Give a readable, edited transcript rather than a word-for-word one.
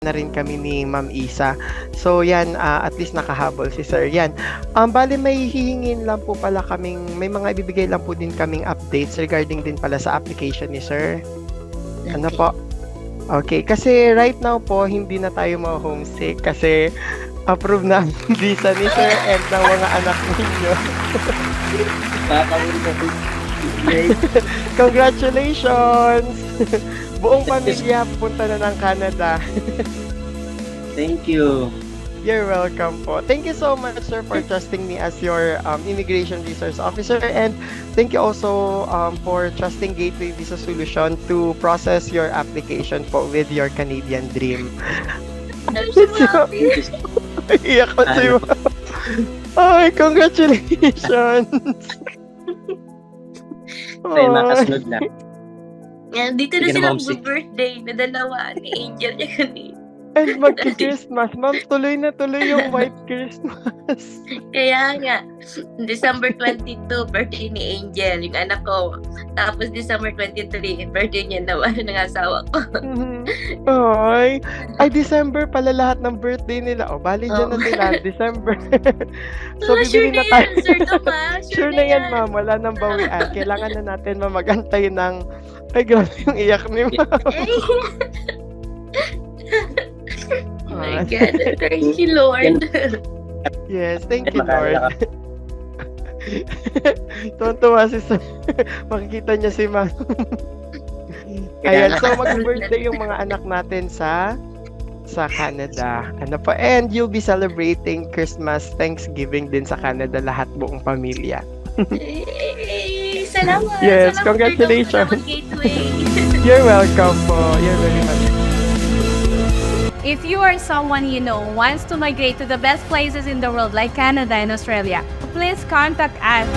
na rin kami ni Ma'am Isa. So yan, at least nakahabol si Sir. Yan. Bale may hihingin lang po pala kaming, may mga ibibigay lang po din kaming updates regarding din pala sa application ni Sir. Ano po? Okay, kasi right now po, hindi na tayo ma-homesick kasi approve na ang visa ni Sir and ng mga anak ninyo. Congratulations! Buong pamilya punta na ng Canada. Thank you. You're welcome po. Thank you so much, sir, for trusting me as your immigration resource officer, and thank you also for trusting Gateway Visa Solution to process your application po with your Canadian dream. I'm so happy. Iyak ko si Ma'am. Ay, congratulations! Ay, makasunod na. Yan, dito na Hindi ka na sila homesick. birthday na dalawa ni Angel niya kanina. And magki-Christmas. Ma'am, tuloy na tuloy yung White Christmas. Kaya nga, December 22, birthday ni Angel, yung anak ko. Tapos December 23, birthday niya naman ng asawa ko. Ay, December pala lahat ng birthday nila. O, bali dyan na sila, December. So, Sure bibili na na tayo. yan, Sir Tomas. Sure na yan, ma'am. Wala nang bawian. Kailangan na natin mamagantay ng... Ay, grabe yung iyak ni ma'am. Oh my God, thank you, Lord. Yes, thank you, Lord. Tuwan-tuwa si Sir. Makikita niya si ma'am. Ayan, so mag-birthday yung mga anak natin sa Canada. Ano po, and you'll be celebrating Christmas, Thanksgiving din sa Canada, lahat buong pamilya. Salamat. Yes, Salamat, congratulations. Salamat, Gateway. You're welcome po. You're very much. If you or someone you know wants to migrate to the best places in the world like Canada and Australia, please contact us.